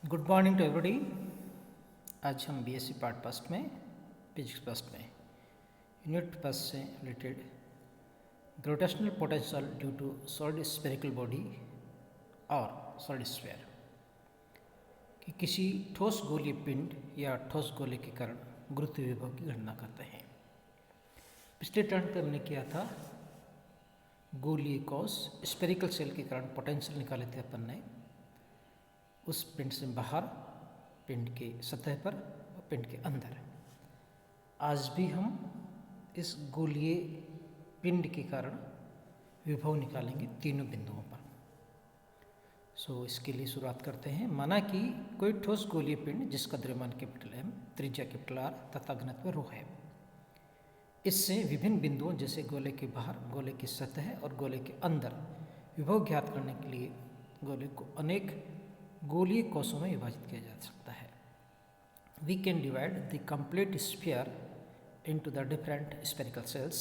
Good morning to everybody. आज हम BSc part first में फिजिक्स फर्स्ट में यूनिट फर्स्ट से related gravitational potential due to solid spherical body और solid sphere कि किसी ठोस गोलीय पिंड या ठोस गोले के कारण गुरुत्वीय विभव की गणना करते हैं। पिछले टर्न पे हमने किया था गोलीय कॉस स्फेरिकल सेल के कारण पोटेंशियल निकाले थे अपन ने उस पिंड से बाहर, पिंड के सतह पर और पिंड के अंदर। आज भी हम इस गोलीय पिंड के कारण विभव निकालेंगे तीनों बिंदुओं पर। इसके लिए शुरुआत करते हैं। माना कि कोई ठोस गोलीय पिंड जिसका द्रव्यमान कैपिटल एम, त्रिज्या कैपिटल आर तथा घनत्व रो है। इससे विभिन्न बिंदुओं जैसे गोले के बाहर, गोले की सतह और गोले के अंदर विभव ज्ञात करने के लिए गोले को अनेक गोलीय कोशों में विभाजित किया जा सकता है। We can divide the complete sphere into the different spherical shells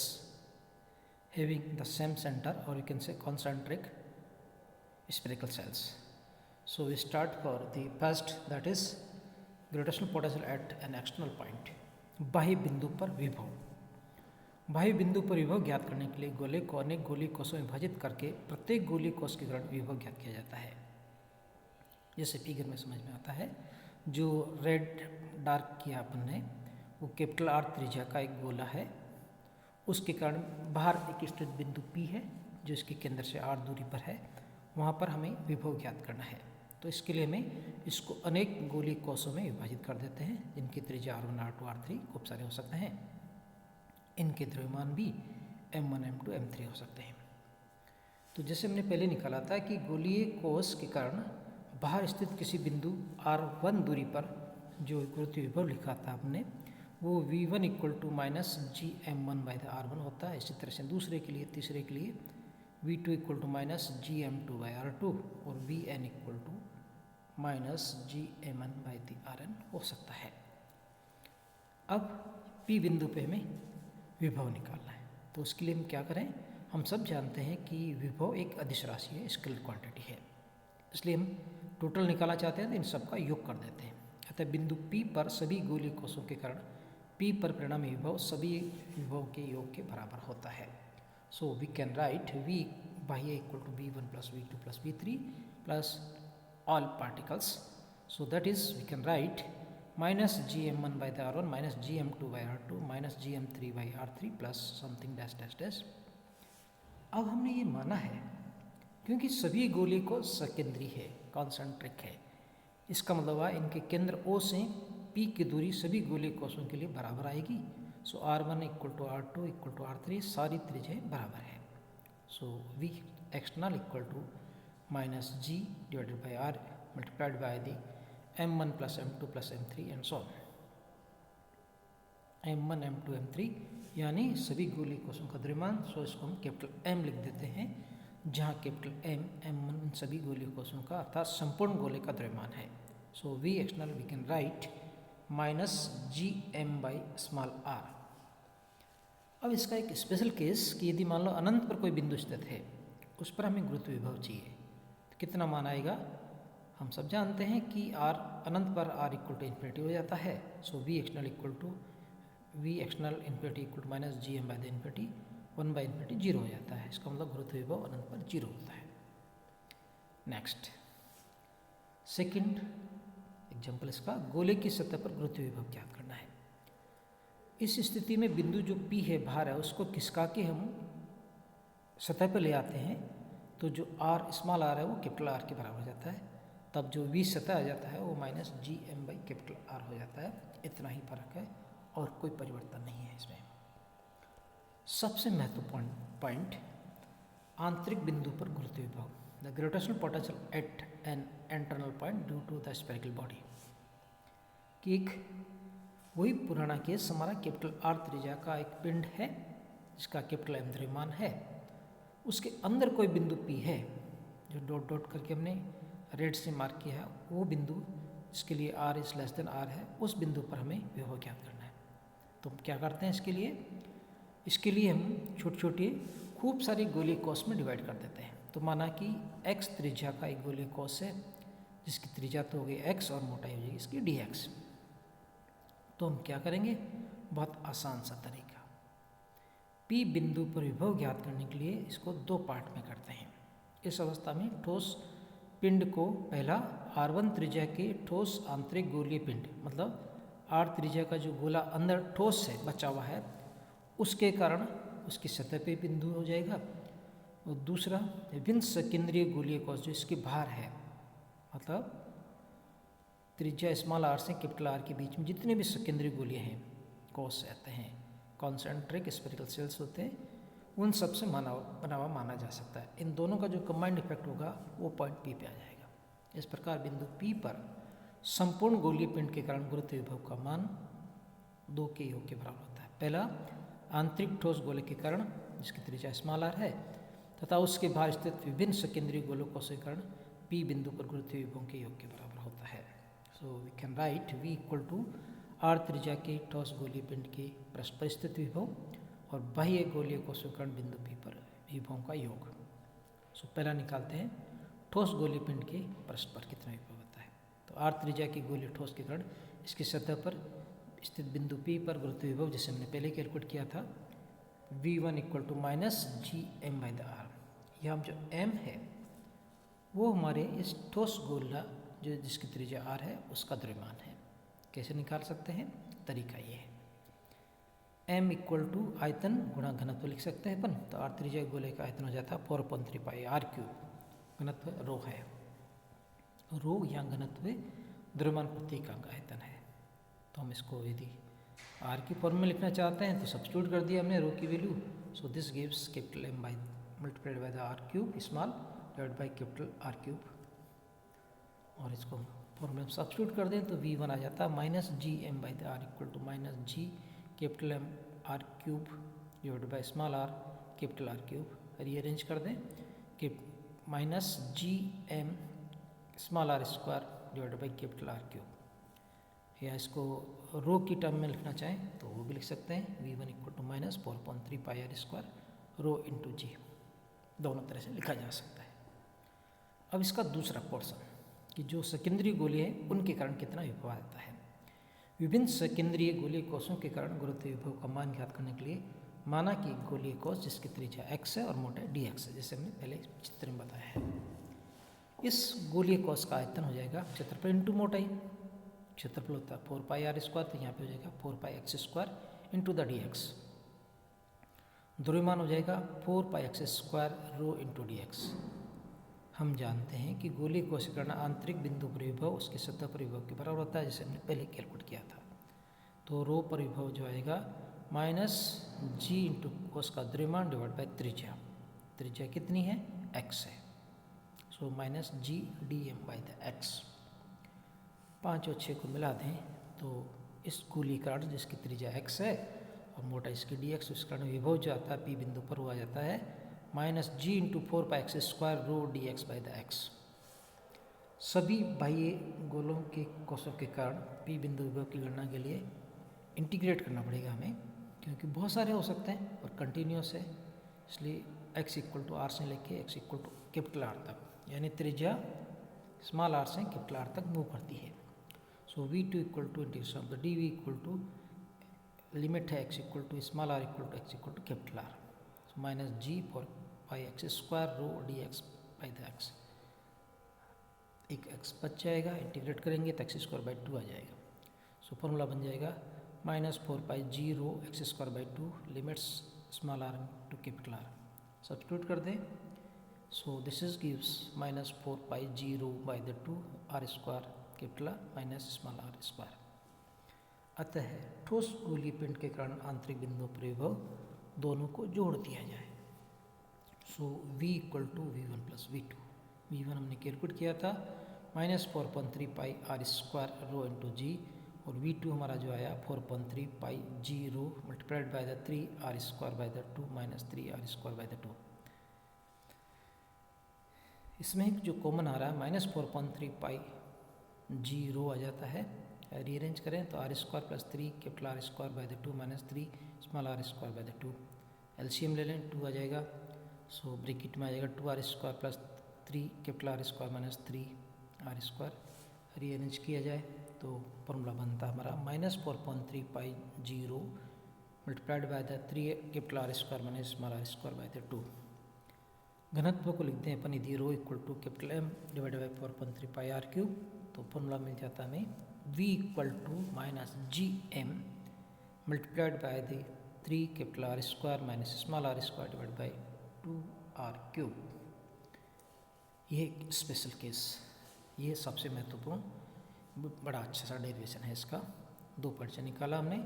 having the same centre, और you can say concentric spherical shells. So we start for the first, that is gravitational potential at an external point. बाह्य बिंदु पर विभव। बाह्य बिंदु पर विभव ज्ञात करने के लिए गोले को अनेक गोलीय कोशों में विभाजित करके प्रत्येक गोलीय कोश के कारण विभव ज्ञात किया जाता है। जैसे फिगर में समझ में आता है, जो रेड डार्क किया अपन ने वो कैपिटल आर त्रिज्या का एक गोला है। उसके कारण बाहर एक स्थित बिंदु पी है जो इसके केंद्र से आर दूरी पर है। वहाँ पर हमें विभव ज्ञात करना है। तो इसके लिए हमें इसको अनेक गोलीय कोशों में विभाजित कर देते हैं जिनकी त्रिज्या R1, R2, R3 खूब सारे हो सकते हैं। इनके द्रव्यमान भी M1, M2, M3 हो सकते हैं। तो जैसे हमने पहले निकाला था कि गोलीय कोश के कारण बाहर स्थित किसी बिंदु R1 दूरी पर जो गुरुत्वीय विभव लिखा था हमने, वो V1 equal to minus GM1 by the R1 होता है। इसी तरह से दूसरे के लिए, तीसरे के लिए V2 equal to minus GM2 by R2 और Vn equal to minus GM1 by the Rn हो सकता है। अब P बिंदु पे हमें विभव निकालना है। तो उसके लिए हम क्या करें, हम सब जानते हैं कि विभव एक अदिश राशि है, स्केलर क्वांटिटी है। इसलिए हम टोटल निकालना चाहते हैं तो इन सब का योग कर देते हैं। अतः बिंदु P पर सभी गोलीय कोशों के कारण P पर परिणामी विभव सभी विभव के योग के बराबर होता है। So we can write V बाह्य equal to V1 plus V2 plus V3 plus all particles. So that is we can write minus GM1 by the R1 minus GM2 by R2 minus GM3 by R3 plus something dash dash dash. अब हमने ये माना है क्योंकि सभी गोलीय कोश सकेंद्री है, कॉन्सेंट्रिक है। इसका मतलब है इनके केंद्र O से P की दूरी सभी गोलीय कोशों के लिए बराबर आएगी। So R1 equal to R2 equal to R3 सारी त्रिज्याएं बराबर है। So V external equal to minus G divided by R multiplied by the M1 plus M2 plus M3 and so on. M1, M2, M3 यानी सभी गोलीय कोशों का द्रव्यमान। सो इसको हम कैपिटल M लिख देते हैं, जहाँ कैपिटल M M1 सभी गोलीय कोशों का अर्थात संपूर्ण गोले का द्रव्यमान है। So V external we can write minus GM by small r। अब इसका एक स्पेशल केस कि यदि मान लो अनंत पर कोई बिंदु स्थित है, उस पर हमें गुरुत्व विभव चाहिए, तो कितना मान आएगा। हम सब जानते हैं कि R अनंत पर R इक्वल टू इन्फिनिटी हो जाता है। So V external equal to V external infinity equal to minus GM by the infinity 1 by infinity 0 हो जाता है। इसका मतलब गुरुत्व विभव अनंत पर 0 होता है। नेक्स्ट सेकंड एग्जांपल, इसका गोले की सतह पर गुरुत्व विभव ज्ञात करना है। इस स्थिति में बिंदु जो P है बाहर है, उसको खिसका के हम सतह पर ले आते हैं, तो जो R स्मॉल r है वो कैपिटल R के बराबर हो जाता है। तब जो V सतह आ जाता है वो minus GM by capital R हो जाता है। इतना ही फर्क है और कोई परिवर्तन नहीं है इसमें। सबसे महत्वपूर्ण पॉइंट, आंतरिक बिंदु पर गुरुत्व विभव, the gravitational potential at an internal point due to the spherical body. कि एक वही पुराना केस, हमारा कैपिटल R त्रिज्या का एक पिंड है जिसका कैपिटल M द्रव्यमान है, उसके अंदर कोई बिंदु P है जो डॉट डॉट करके हमने रेड से मार्क किया है, वो बिंदु जिसके लिए R is less than R है, उस बिंदु पर हमें विभव ज्ञात करना है। तो हम क्या करते हैं इसके लिए हम छोटी छोटी खूब सारी गोलीय कोश में डिवाइड कर देते हैं। तो माना कि X त्रिज्या का एक गोलीय कोश है जिसकी त्रिज्या तो हो गई x और मोटाई हो जाएगी इसकी dx। तो हम क्या करेंगे, बहुत आसान सा तरीका, P बिंदु पर विभव ज्ञात करने के लिए इसको दो पार्ट में करते हैं। इस अवस्था में ठोस पिंड को पहला R1 त्रिज्या के ठोस आंतरिक गोलीय पिंड, मतलब R त्रिज्या का जो गोला अंदर ठोस है बचा हुआ है, उसके कारण उसकी सतह पे बिंदु हो जाएगा। और दूसरा विभिन्न सकेंद्रीय गोलीय कोश जो इसके बाहर है, मतलब त्रिज्या स्मॉल r से कैपिटल R के बीच में जितने भी सकेंद्रीय गोलीय हैं, कोश रहते हैं, कॉन्सेंट्रिक स्फेरिकल सेल्स होते हैं, उन सब से बना हुआ माना जा सकता है। इन दोनों का जो कंबाइंड इफेक्ट होगा वो पॉइंट P पे आ जाएगा। इस प्रकार बिंदु P पर संपूर्ण गोलीय पिंड के कारण गुरुत्व विभव का मान 2 के योग के बराबर होता है। पहला आंतरिक ठोस गोले के कारण जिसकी त्रिज्या स्मॉल r है तथा उसके बाहर स्थित विभिन्न सकेंद्रीय गोलों के कारण P बिंदु पर गुरुत्व विभव के योग के बराबर होता है। So we can write V equal to R त्रिज्या के ठोस गोलीय पिंड के पृष्ठ पर स्थित विभव और बाह्य गोलीय कोशों के कारण बिंदु P पर विभवों का योग। सो पहला निकालते हैं, ठोस गोलीय पिंड के पृष्ठ पर कितना विभव होता है। तो R त्रिज्या की गोलीय ठोस के कारण इसकी सतह पर स्थित बिंदु P पर गुरुत्व विभव, जिसे हमने पहले कैलकुलेट किया था, V1 equal to minus G M by the R. यहाँ जो m है वो हमारे इस ठोस गोला जो जिसकी त्रिज्या r है उसका द्रव्यमान है। कैसे निकाल सकते हैं, तरीका ये है, m इक्वल टू आयतन गुणा घनत्व लिख सकते हैं अपन। तो r त्रिज्या गोले का आयतन हो जाता है 4.3 पाई r क्यूब, घनत्व रो है, रो या घनत्व द्रव्यमान प्रति इकांक आयतन है। तो हम इसको यदि r की फॉर्म में लिखना चाहते हैं तो सब्स्टिट्यूट कर दिया हमने रो की value. So this gives capital M by multiplied by the r cube small divide by capital R cube, और इसको फॉर्मूले में सब्स्टिट्यूट कर दें तो V1 आ जाता है minus G M by the R equal to minus G capital M R cube divide by small r capital R cube. Rearrange कर दें कि minus G M small r square divide by capital R cube, या इसको रो की term में लिखना चाहें तो वो भी लिख सकते हैं, V1 equal to minus 4.3 pi r square rho into g, दोनों तरह से लिखा जा सकता है। अब इसका दूसरा पोर्शन कि जो सकेंद्रीय गोलीय है उनके कारण कितना विभव आता है। विभिन्न सकेंद्रीय गोलीय कोशों के कारण गुरुत्व विभव का मान ज्ञात करने के लिए माना कि गोलीय कोश जिसकी त्रिज्या x है और मोटाई dx है, जैसे हमने पहले चित्र में बताया है। इस गोलीय कोश का आयतन हो जाएगा क्षेत्रफल इंटू मोटाई, क्षेत्रफल होता है 4 पाई r स्क्वायर, तो यहाँ पे हो जाएगा 4 पाई x square into the dx। द्रव्यमान हो जाएगा 4 पाई x square rho into dx। हम जानते हैं कि गोलीय कोशीकरण आंतरिक बिंदु पर विभव उसके सतह पर विभव के बराबर होता है, जिसे हमने पहले कैलकुलेट किया था। तो रो पर विभव जो आएगा माइनस जी इंटू कोश का द्रव्यमान डिवाइड बाई त्रिज्या, त्रिज्या कितनी है x है, so minus G d M by the x. 5 और 6 को मिला दें तो इस गोलीकरण जिसकी त्रिज्या x है और मोटाई इसकी dx, उस कारण विभव जो आता है P बिंदु पर वो आ जाता है minus G into 4 pi x square rho d x by the x. सभी बाह्य गोलों के कोशों के कारण P बिंदु विभव की गणना के लिए इंटीग्रेट करना पड़ेगा हमें, क्योंकि बहुत सारे हो सकते हैं और कंटिन्यूस है, इसलिए x इक्वल टू आर से लेके x equal to capital R तक, यानी त्रिज्या स्मॉल r से कैपिटल R तक मूव करती है। So V2 equal to integration of the d v equal to limit है x equal to small r equal to x equal to capital R, so minus G four pi x square rho d x by the x. एक x बच जाएगा, integrate करेंगे तो x square by 2 आ जाएगा। सो formula बन जाएगा minus 4 pi ji rho x square by 2 limits small r to capital R, substitute कर दें। So this is gives minus 4 pi ji rho by the 2 r square capital R minus small r square. अतः ठोस गोलीय पिंड के कारण आंतरिक बिंदुओं पर विभव दोनों को जोड़ दिया जाए। So V equal to V1 plus V2, V1 हमने कैलकुलेट किया था minus 4.3 pi r square rho into g, और V2 हमारा जो आया 4.3 pi ji rho multiplied by the 3 r square by the 2 minus 3 r square by the 2। इसमें जो common आ रहा है माइनस 4.3 पाई जी रो आ जाता है, रीअरेंज करें तो r square plus 3 capital R square by the 2 minus 3 small r square by the 2। LCM ले लें, 2 आ जाएगा, सो ब्रैकेट में आ जाएगा 2r square plus 3 capital R स्क्वायर माइनस 3 आर स्क्वायर रीअरेंज किया जाए तो फॉर्मूला बनता है हमारा -4.3 pi 0 multiplied by the 3 capital R square minus small are square by the 2। घनत्व को लिखते हैं अपन यदि rho equal to capital M divided by 4.3 pi R cube, तो फॉर्मूला मिल जाता है हमें v equal to minus G M multiplied by the 3 capital R square minus small are square divide by 2 R cube. ये एक special case, ये सबसे महत्वपूर्ण बड़ा अच्छा सा डेरिवेशन है इसका। 2 परिचय निकाला हमने,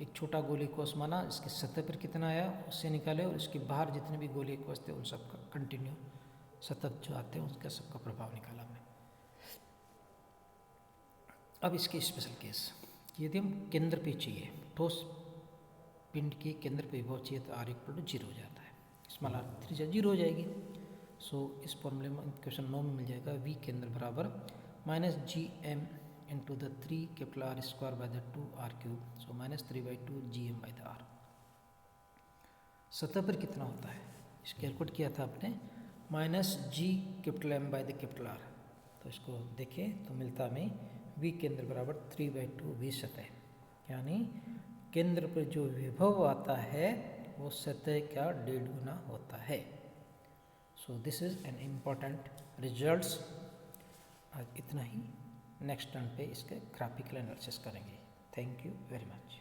एक छोटा गोली कोष माना, इसके सतह पर कितना आया उससे निकाले, और इसके बाहर जितने भी गोली कोष थे उन सब का कंटिन्यू सतत जो आते हैं उनका सबका प्रभाव निकाला हमने। अब इसके स्पेशल केस, यदि हम केंद्र पे चाहिए, ठोस पिंड के केंद्र पे विभव चाहिए तो आर इक्वल टू 0 हो जाता है, स्मॉल आर त्रिज्या 0 हो जाएगी। सो इस फॉर्मूले में क्वेश्चन 9 में मिल जाएगा v केंद्र बराबर minus G M into the 3 capital R square by the 2 R cube, so -3/2 G M by the R. सतह पर कितना होता है इस कैलकुलेट किया था आपने, minus G capital M by the capital R, तो इसको देखें तो मिलता हमें v केंद्र बराबर 3/2 v सतह, यानी केंद्र पर जो विभव आता है वो सतह का 1.5 गुना होता है। So this is an important results. आज इतना ही, नेक्स्ट टर्न पे इसके ग्राफिकल एनालिसिस करेंगे। Thank you very much.